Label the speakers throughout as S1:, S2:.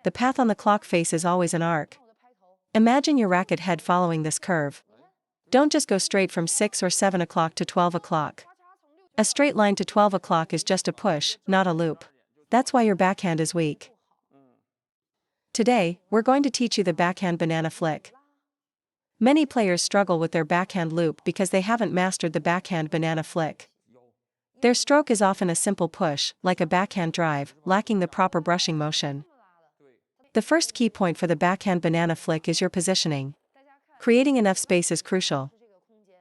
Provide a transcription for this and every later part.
S1: the path on the clock face is always an arc. Imagine your racket head following this curve. Don't just go straight from 6 or 7 o'clock to 12 o'clock. A straight line to 12 o'clock is just a push, not a loop. That's why your backhand is weak. Today, we're going to teach you the backhand banana flick. Many players struggle with their backhand loop because they haven't mastered the backhand banana flick. Their stroke is often a simple push, like a backhand drive, lacking the proper brushing motion. The first key point for the backhand banana flick is your positioning. Creating enough space is crucial.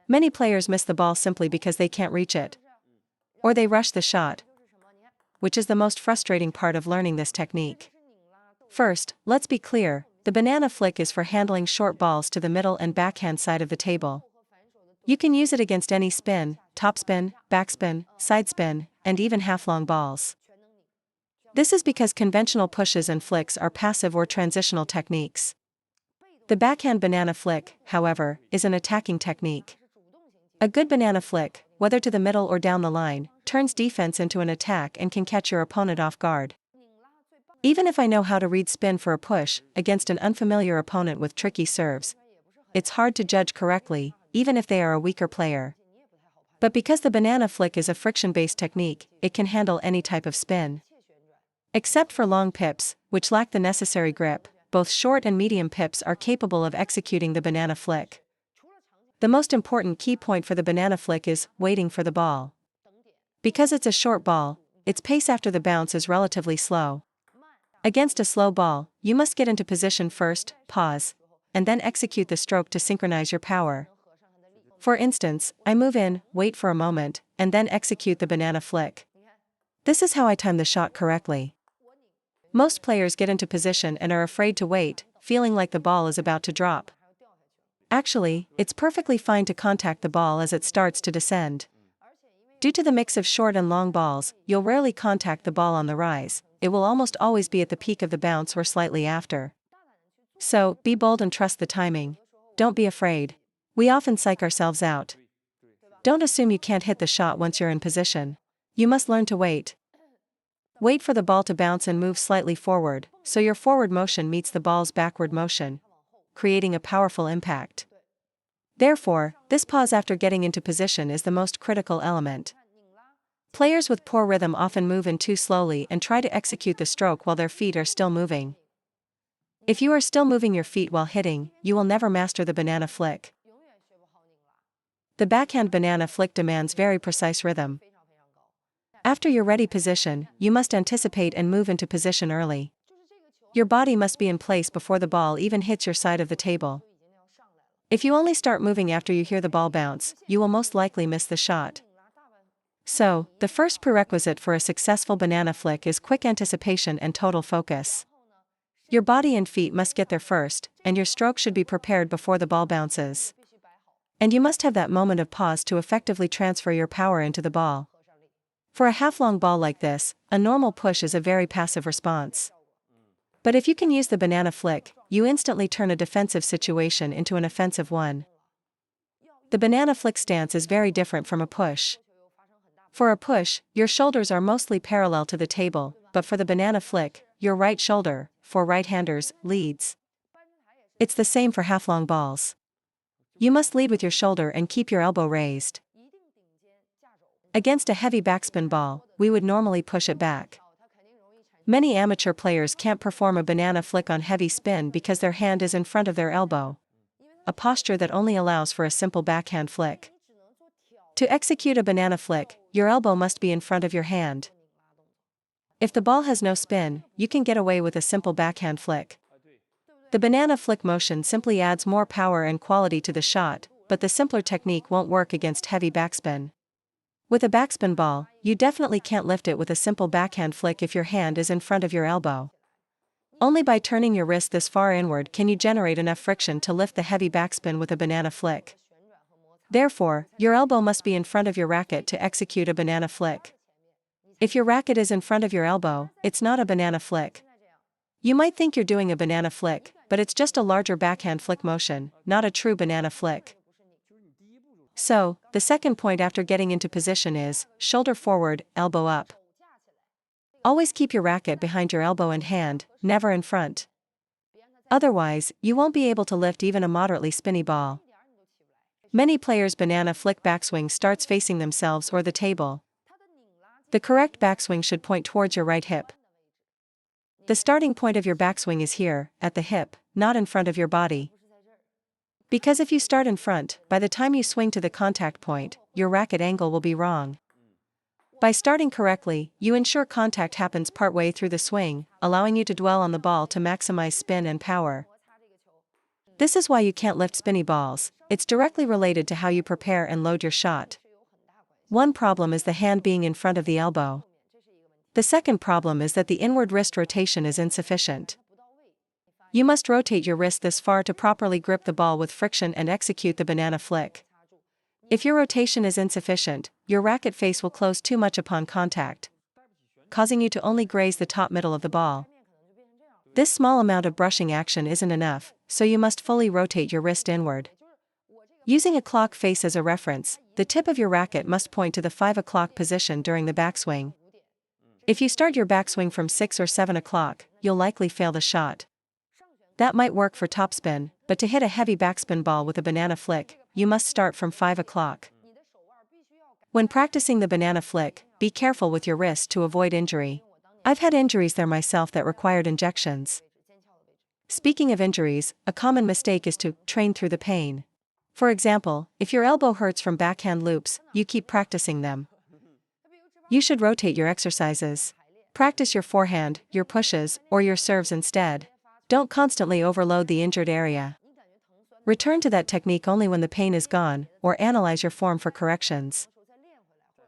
S1: Many players miss the ball simply because they can't reach it. Or they rush the shot, which is the most frustrating part of learning this technique. First, let's be clear, the banana flick is for handling short balls to the middle and backhand side of the table. You can use it against any spin, topspin, backspin, side spin, and even half-long balls. This is because conventional pushes and flicks are passive or transitional techniques. The backhand banana flick, however, is an attacking technique. A good banana flick, whether to the middle or down the line, turns defense into an attack and can catch your opponent off guard. Even if I know how to read spin for a push, against an unfamiliar opponent with tricky serves, it's hard to judge correctly, even if they are a weaker player. But because the banana flick is a friction-based technique, it can handle any type of spin. Except for long pips, which lack the necessary grip, both short and medium pips are capable of executing the banana flick. The most important key point for the banana flick is waiting for the ball. Because it's a short ball, its pace after the bounce is relatively slow. Against a slow ball, you must get into position first, pause, and then execute the stroke to synchronize your power. For instance, I move in, wait for a moment, and then execute the banana flick. This is how I time the shot correctly. Most players get into position and are afraid to wait, feeling like the ball is about to drop. Actually, it's perfectly fine to contact the ball as it starts to descend. Due to the mix of short and long balls, you'll rarely contact the ball on the rise. It will almost always be at the peak of the bounce or slightly after. So, be bold and trust the timing. Don't be afraid. We often psych ourselves out. Don't assume you can't hit the shot once you're in position. You must learn to wait. Wait for the ball to bounce and move slightly forward, so your forward motion meets the ball's backward motion, creating a powerful impact. Therefore, this pause after getting into position is the most critical element. Players with poor rhythm often move in too slowly and try to execute the stroke while their feet are still moving. If you are still moving your feet while hitting, you will never master the banana flick. The backhand banana flick demands very precise rhythm. After your ready position, you must anticipate and move into position early. Your body must be in place before the ball even hits your side of the table. If you only start moving after you hear the ball bounce, you will most likely miss the shot. So, the first prerequisite for a successful banana flick is quick anticipation and total focus. Your body and feet must get there first, and your stroke should be prepared before the ball bounces. And you must have that moment of pause to effectively transfer your power into the ball. For a half-long ball like this, a normal push is a very passive response. But if you can use the banana flick, you instantly turn a defensive situation into an offensive one. The banana flick stance is very different from a push. For a push, your shoulders are mostly parallel to the table, but for the banana flick, your right shoulder, for right-handers, leads. It's the same for half-long balls. You must lead with your shoulder and keep your elbow raised. Against a heavy backspin ball, we would normally push it back. Many amateur players can't perform a banana flick on heavy spin because their hand is in front of their elbow, a posture that only allows for a simple backhand flick. To execute a banana flick, your elbow must be in front of your hand. If the ball has no spin, you can get away with a simple backhand flick. The banana flick motion simply adds more power and quality to the shot, but the simpler technique won't work against heavy backspin. With a backspin ball, you definitely can't lift it with a simple backhand flick if your hand is in front of your elbow. Only by turning your wrist this far inward can you generate enough friction to lift the heavy backspin with a banana flick. Therefore, your elbow must be in front of your racket to execute a banana flick. If your racket is in front of your elbow, it's not a banana flick. You might think you're doing a banana flick, but it's just a larger backhand flick motion, not a true banana flick. So, the second point after getting into position is shoulder forward, elbow up. Always keep your racket behind your elbow and hand, never in front. Otherwise, you won't be able to lift even a moderately spinny ball. Many players' banana flick backswing starts facing themselves or the table. The correct backswing should point towards your right hip. The starting point of your backswing is here, at the hip, not in front of your body. Because if you start in front, by the time you swing to the contact point, your racket angle will be wrong. By starting correctly, you ensure contact happens partway through the swing, allowing you to dwell on the ball to maximize spin and power. This is why you can't lift spinny balls. It's directly related to how you prepare and load your shot. One problem is the hand being in front of the elbow. The second problem is that the inward wrist rotation is insufficient. You must rotate your wrist this far to properly grip the ball with friction and execute the banana flick. If your rotation is insufficient, your racket face will close too much upon contact, causing you to only graze the top middle of the ball. This small amount of brushing action isn't enough, so you must fully rotate your wrist inward. Using a clock face as a reference, the tip of your racket must point to the 5 o'clock position during the backswing. If you start your backswing from 6 or 7 o'clock, you'll likely fail the shot. That might work for topspin, but to hit a heavy backspin ball with a banana flick, you must start from 5 o'clock. When practicing the banana flick, be careful with your wrist to avoid injury. I've had injuries there myself that required injections. Speaking of injuries, a common mistake is to train through the pain. For example, if your elbow hurts from backhand loops, you keep practicing them. You should rotate your exercises. Practice your forehand, your pushes, or your serves instead. Don't constantly overload the injured area. Return to that technique only when the pain is gone, or analyze your form for corrections.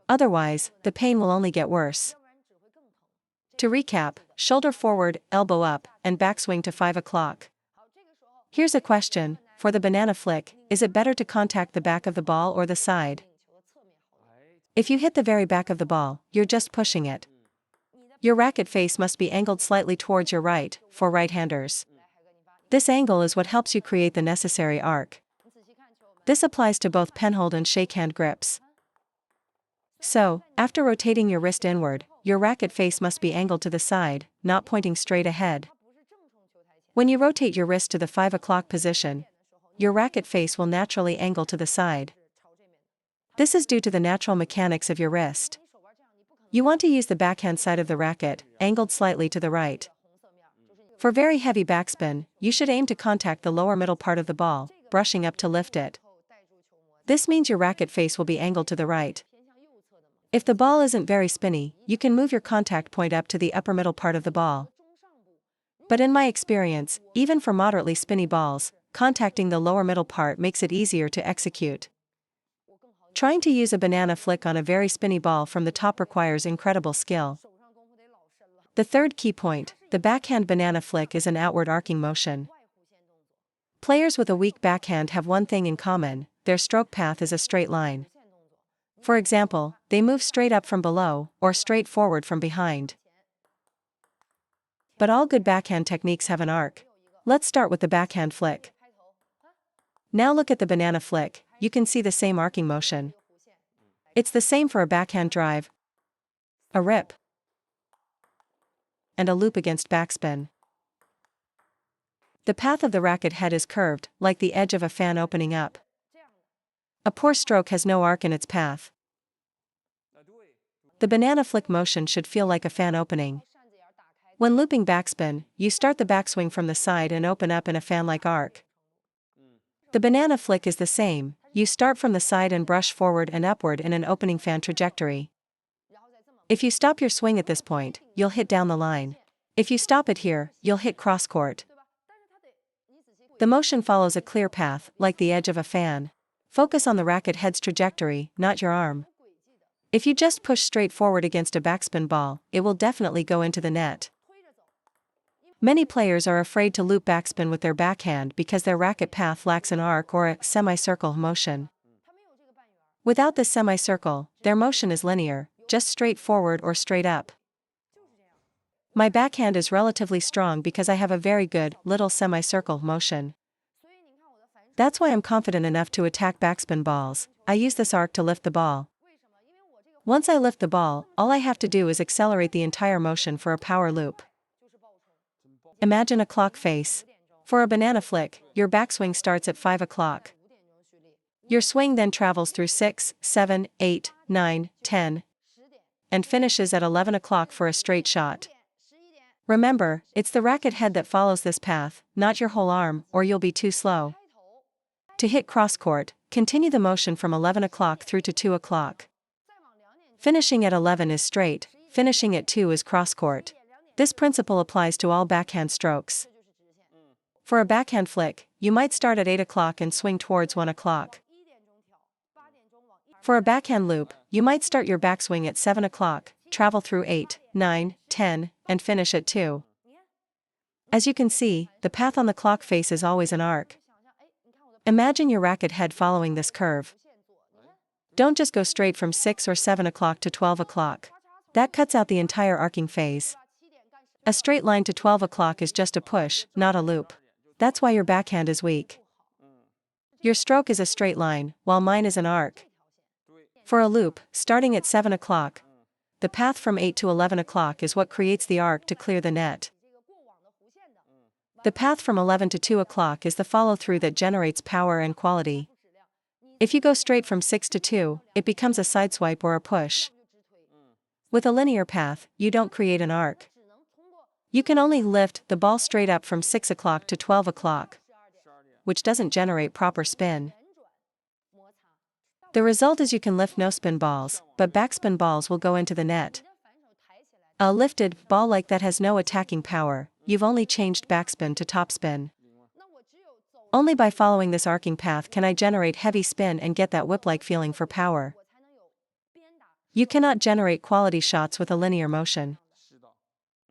S1: Otherwise, the pain will only get worse. To recap, shoulder forward, elbow up, and backswing to 5 o'clock. Here's a question: for the banana flick, is it better to contact the back of the ball or the side? If you hit the very back of the ball, you're just pushing it. Your racket face must be angled slightly towards your right, for right-handers. This angle is what helps you create the necessary arc. This applies to both penhold and shakehand grips. So, after rotating your wrist inward, your racket face must be angled to the side, not pointing straight ahead. When you rotate your wrist to the 5 o'clock position, your racket face will naturally angle to the side. This is due to the natural mechanics of your wrist. You want to use the backhand side of the racket, angled slightly to the right. For very heavy backspin, you should aim to contact the lower middle part of the ball, brushing up to lift it. This means your racket face will be angled to the right. If the ball isn't very spinny, you can move your contact point up to the upper middle part of the ball. But in my experience, even for moderately spinny balls, contacting the lower middle part makes it easier to execute. Trying to use a banana flick on a very spinny ball from the top requires incredible skill. The third key point, the backhand banana flick, is an outward arcing motion. Players with a weak backhand have one thing in common: their stroke path is a straight line. For example, they move straight up from below, or straight forward from behind. But all good backhand techniques have an arc. Let's start with the backhand flick. Now look at the banana flick. You can see the same arcing motion. It's the same for a backhand drive, a rip, and a loop against backspin. The path of the racket head is curved, like the edge of a fan opening up. A poor stroke has no arc in its path. The banana flick motion should feel like a fan opening. When looping backspin, you start the backswing from the side and open up in a fan-like arc. The banana flick is the same. You start from the side and brush forward and upward in an opening fan trajectory. If you stop your swing at this point, you'll hit down the line. If you stop it here, you'll hit cross-court. The motion follows a clear path, like the edge of a fan. Focus on the racket head's trajectory, not your arm. If you just push straight forward against a backspin ball, it will definitely go into the net. Many players are afraid to loop backspin with their backhand because their racket path lacks an arc or a semicircle motion. Without this semicircle, their motion is linear, just straight forward or straight up. My backhand is relatively strong because I have a very good, little semicircle motion. That's why I'm confident enough to attack backspin balls. I use this arc to lift the ball. Once I lift the ball, all I have to do is accelerate the entire motion for a power loop. Imagine a clock face. For a banana flick, your backswing starts at 5 o'clock. Your swing then travels through 6, 7, 8, 9, 10, and finishes at 11 o'clock for a straight shot. Remember, it's the racket head that follows this path, not your whole arm, or you'll be too slow. To hit cross-court, continue the motion from 11 o'clock through to 2 o'clock. Finishing at 11 is straight, finishing at 2 is cross-court. This principle applies to all backhand strokes. For a backhand flick, you might start at 8 o'clock and swing towards 1 o'clock. For a backhand loop, you might start your backswing at 7 o'clock, travel through 8, 9, 10, and finish at 2. As you can see, the path on the clock face is always an arc. Imagine your racket head following this curve. Don't just go straight from 6 or 7 o'clock to 12 o'clock. That cuts out the entire arcing phase. A straight line to 12 o'clock is just a push, not a loop. That's why your backhand is weak. Your stroke is a straight line, while mine is an arc. For a loop, starting at 7 o'clock, the path from 8 to 11 o'clock is what creates the arc to clear the net. The path from 11 to 2 o'clock is the follow-through that generates power and quality. If you go straight from 6 to 2, it becomes a sideswipe or a push. With a linear path, you don't create an arc. You can only lift the ball straight up from 6 o'clock to 12 o'clock, which doesn't generate proper spin. The result is you can lift no-spin balls, but backspin balls will go into the net. A lifted ball like that has no attacking power, you've only changed backspin to topspin. Only by following this arcing path can I generate heavy spin and get that whip-like feeling for power. You cannot generate quality shots with a linear motion.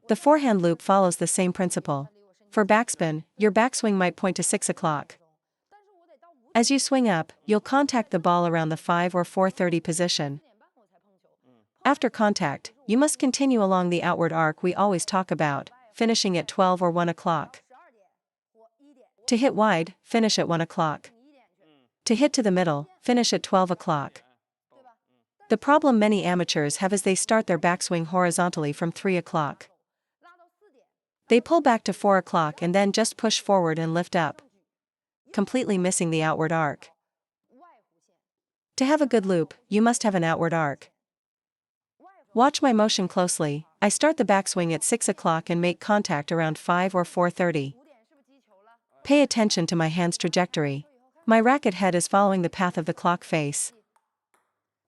S1: The forehand loop follows the same principle. For backspin, your backswing might point to 6 o'clock. As you swing up, you'll contact the ball around the 5 or 4:30 position. After contact, you must continue along the outward arc we always talk about, finishing at 12 or 1 o'clock. To hit wide, finish at 1 o'clock. To hit to the middle, finish at 12 o'clock. The problem many amateurs have is they start their backswing horizontally from 3 o'clock. They pull back to 4 o'clock and then just push forward and lift up, completely missing the outward arc. To have a good loop, you must have an outward arc. Watch my motion closely. I start the backswing at 6 o'clock and make contact around 5 or 4:30. Pay attention to my hand's trajectory. My racket head is following the path of the clock face.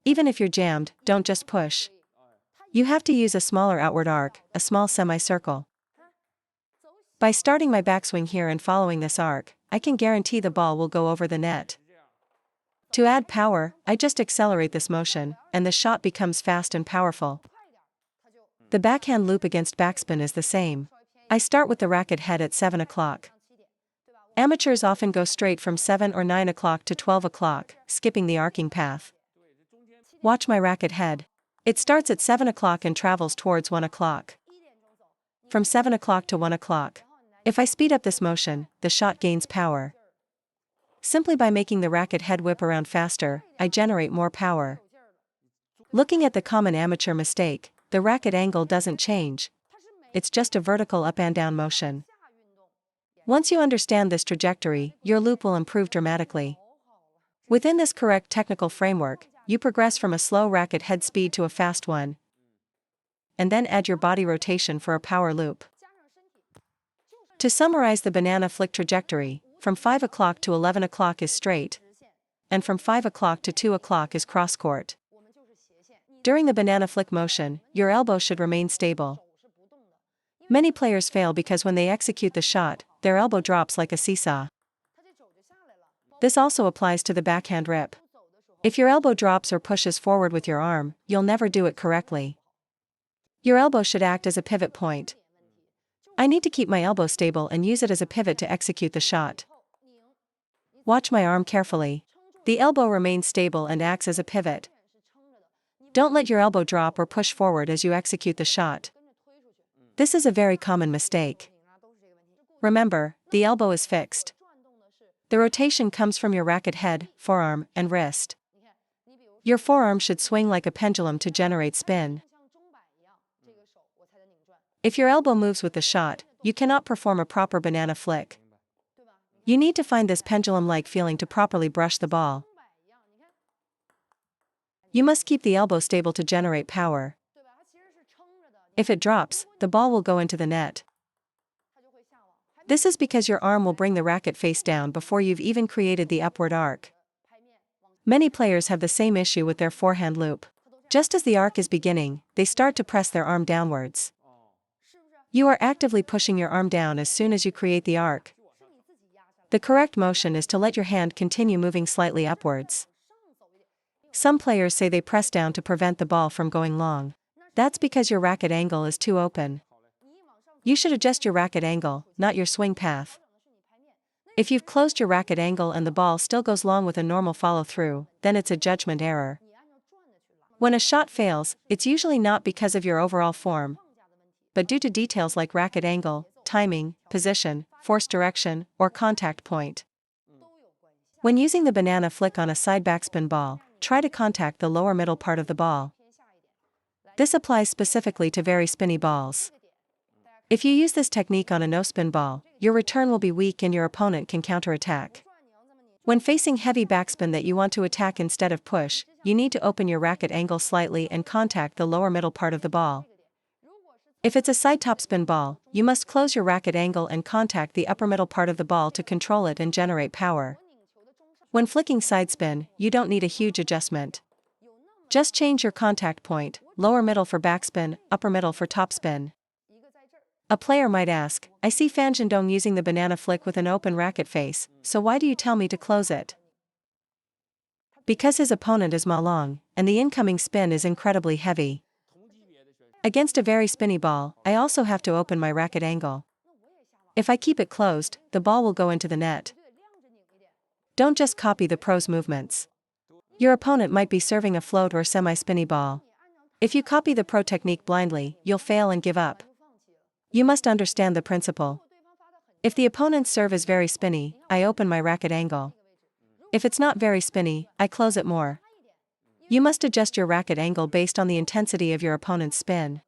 S1: Even if you're jammed, don't just push. You have to use a smaller outward arc, a small semicircle. By starting my backswing here and following this arc, I can guarantee the ball will go over the net. To add power, I just accelerate this motion, and the shot becomes fast and powerful. The backhand loop against backspin is the same. I start with the racket head at 7 o'clock. Amateurs often go straight from 7 or 9 o'clock to 12 o'clock, skipping the arcing path. Watch my racket head. It starts at 7 o'clock and travels towards 1 o'clock. From 7 o'clock to 1 o'clock. If I speed up this motion, the shot gains power. Simply by making the racket head whip around faster, I generate more power. Looking at the common amateur mistake, the racket angle doesn't change. It's just a vertical up and down motion. Once you understand this trajectory, your loop will improve dramatically. Within this correct technical framework, you progress from a slow racket head speed to a fast one, and then add your body rotation for a power loop. To summarize the banana flick trajectory, from 5 o'clock to 11 o'clock is straight, and from 5 o'clock to 2 o'clock is cross-court. During the banana flick motion, your elbow should remain stable. Many players fail because when they execute the shot, their elbow drops like a seesaw. This also applies to the backhand rip. If your elbow drops or pushes forward with your arm, you'll never do it correctly. Your elbow should act as a pivot point. I need to keep my elbow stable and use it as a pivot to execute the shot. Watch my arm carefully. The elbow remains stable and acts as a pivot. Don't let your elbow drop or push forward as you execute the shot. This is a very common mistake. Remember, the elbow is fixed. The rotation comes from your racket head, forearm, and wrist. Your forearm should swing like a pendulum to generate spin. If your elbow moves with the shot, you cannot perform a proper banana flick. You need to find this pendulum-like feeling to properly brush the ball. You must keep the elbow stable to generate power. If it drops, the ball will go into the net. This is because your arm will bring the racket face down before you've even created the upward arc. Many players have the same issue with their forehand loop. Just as the arc is beginning, they start to press their arm downwards. You are actively pushing your arm down as soon as you create the arc. The correct motion is to let your hand continue moving slightly upwards. Some players say they press down to prevent the ball from going long. That's because your racket angle is too open. You should adjust your racket angle, not your swing path. If you've closed your racket angle and the ball still goes long with a normal follow-through, then it's a judgment error. When a shot fails, it's usually not because of your overall form, but due to details like racket angle, timing, position, force direction, or contact point. When using the banana flick on a side backspin ball, try to contact the lower middle part of the ball. This applies specifically to very spinny balls. If you use this technique on a no-spin ball, your return will be weak and your opponent can counterattack. When facing heavy backspin that you want to attack instead of push, you need to open your racket angle slightly and contact the lower middle part of the ball. If it's a side topspin ball, you must close your racket angle and contact the upper middle part of the ball to control it and generate power. When flicking side spin, you don't need a huge adjustment. Just change your contact point, lower middle for backspin, upper middle for topspin. A player might ask, I see Fan Jindong using the banana flick with an open racket face, so why do you tell me to close it? Because his opponent is Ma Long, and the incoming spin is incredibly heavy. Against a very spinny ball, I also have to open my racket angle. If I keep it closed, the ball will go into the net. Don't just copy the pro's movements. Your opponent might be serving a float or semi-spinny ball. If you copy the pro technique blindly, you'll fail and give up. You must understand the principle. If the opponent's serve is very spinny, I open my racket angle. If it's not very spinny, I close it more. You must adjust your racket angle based on the intensity of your opponent's spin.